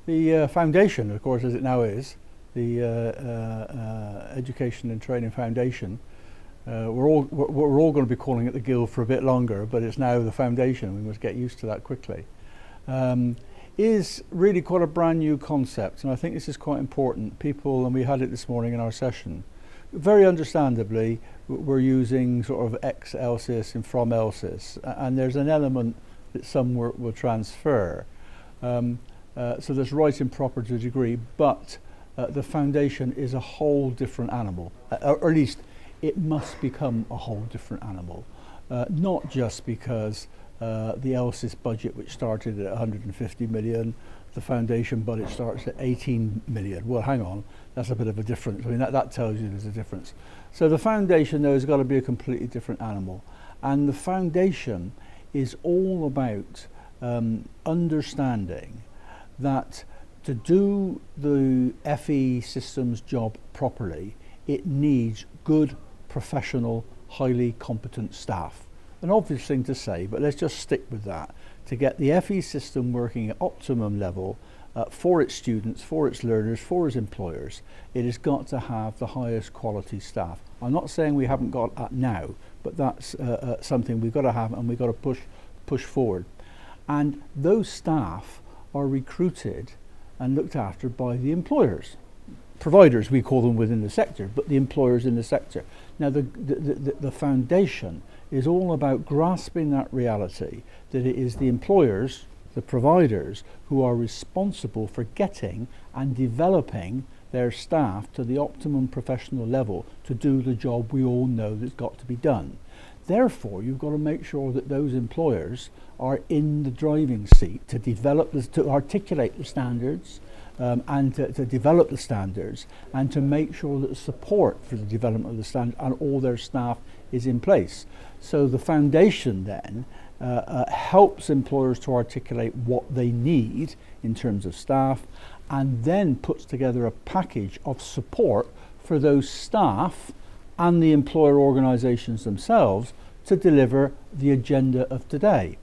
The foundation, of course, as it now is, the Education and Training Foundation, we're all going to be calling it the Guild for a bit longer, but it's now the foundation. We must get used to that quickly. Is really quite a brand new concept, and I think this is quite important. People, and we had it this morning in our session, very understandably, we're using sort of ex-LSIS and from LSIS, and there's an element that some will transfer. So there's right and proper to a degree, but the foundation is a whole different animal, or at least it must become a whole different animal, not just because the LSIS budget, which started at 150 million, the foundation budget starts at 18 million. Well, hang on, that's a bit of a difference. I mean, that tells you there's a difference. So the foundation, though, has got to be a completely different animal. And the foundation is all about understanding that to do the FE systems job properly, it needs good, professional, highly competent staff. An obvious thing to say, but let's just stick with that. To get the FE system working at optimum level for its students, for its learners, for its employers, it has got to have the highest quality staff. I'm not saying we haven't got that now, but that's something we've got to have, and we've got to push forward. And those staff are recruited and looked after by the employers. Providers, we call them within the sector, but the employers in the sector. Now the foundation is all about grasping that reality, that it is the employers, the providers, who are responsible for getting and developing their staff to the optimum professional level to do the job we all know that's got to be done. Therefore, you've got to make sure that those employers are in the driving seat to develop, to articulate the standards, and to develop the standards, and to make sure that the support for the development of the standard and all their staff is in place. So the foundation then helps employers to articulate what they need in terms of staff, and then puts together a package of support for those staff and the employer organisations themselves to deliver the agenda of today.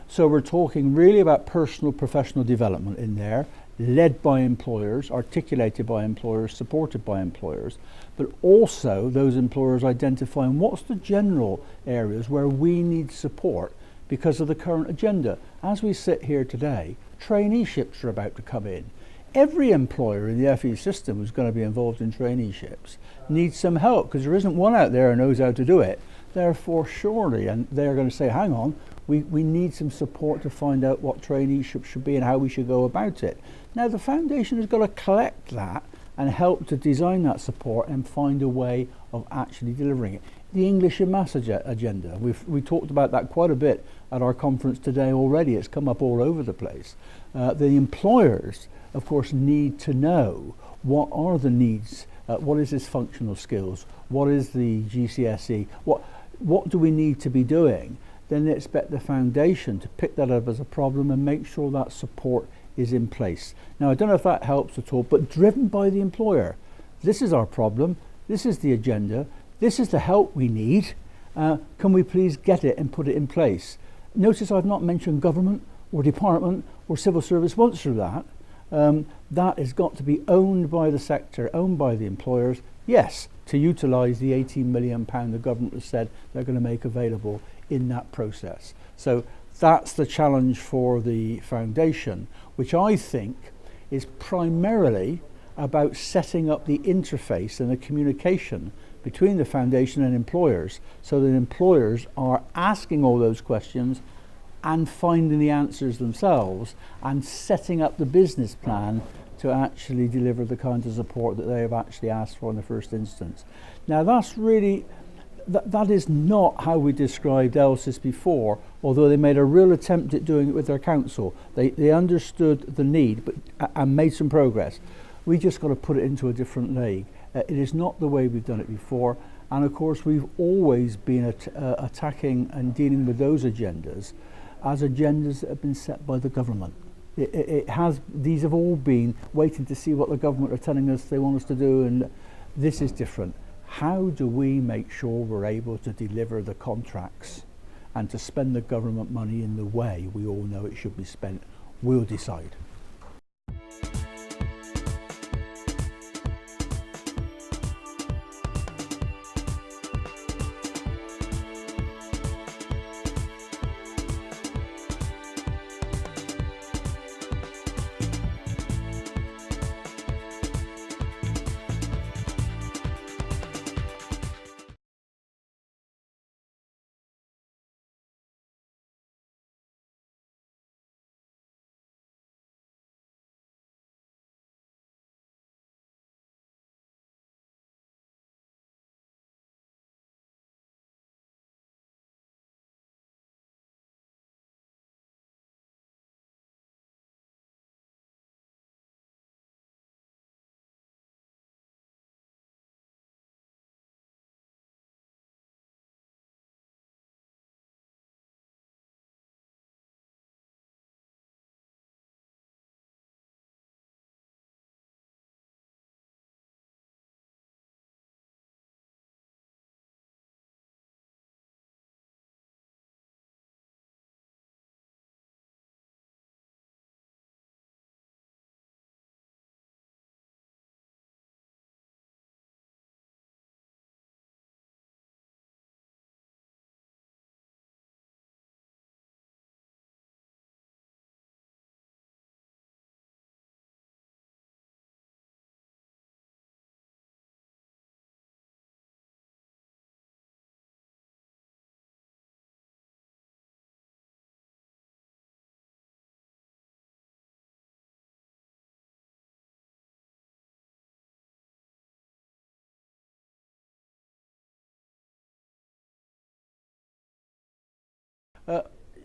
So we're talking really about personal professional development in there, led by employers, articulated by employers, supported by employers, but also those employers identifying what's the general areas where we need support because of the current agenda. As we sit here today, traineeships are about to come in. Every employer in the FE system who's going to be involved in traineeships needs some help, because there isn't one out there who knows how to do it. Therefore, surely, and they're going to say, hang on, we need some support to find out what traineeships should be and how we should go about it. Now, the foundation has got to collect that and help to design that support and find a way of actually delivering it. The English and Maths agenda, we talked about that quite a bit at our conference today already. It's come up all over the place. The employers, of course, need to know what are the needs, what is this functional skills, what is the GCSE, what do we need to be doing. Then they expect the foundation to pick that up as a problem and make sure that support is in place. Now, I don't know if that helps at all, but driven by the employer. This is our problem, this is the agenda, this is the help we need. Can we please get it and put it in place? Notice I've not mentioned government or department or civil service once through that. That has got to be owned by the sector, owned by the employers, yes, to utilise the £18 million the government has said they're going to make available in that process. So that's the challenge for the foundation, which I think is primarily about setting up the interface and the communication between the foundation and employers, so that employers are asking all those questions and finding the answers themselves and setting up the business plan to actually deliver the kind of support that they have actually asked for in the first instance. Now, that's really, that is not how we described LSIS before, although they made a real attempt at doing it with their council. They understood the need and made some progress. We just got to put it into a different league. It is not the way we've done it before, and of course we've always been attacking and dealing with those agendas as agendas that have been set by the government. These have all been waiting to see what the government are telling us they want us to do, and this is different. How do we make sure we're able to deliver the contracts and to spend the government money in the way we all know it should be spent? We'll decide.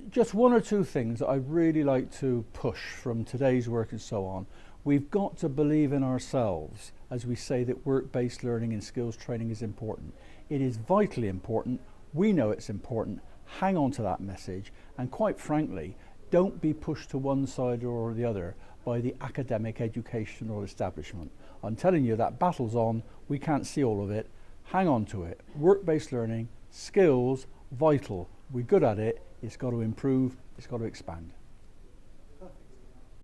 Just one or two things that I'd really like to push from today's work and so on. We've got to believe in ourselves as we say that work-based learning and skills training is important. It is vitally important. We know it's important. Hang on to that message, and quite frankly, don't be pushed to one side or the other by the academic educational establishment. I'm telling you, that battle's on. We can't see all of it. Hang on to it. Work-based learning, skills, vital. We're good at it. It's got to improve. It's got to expand.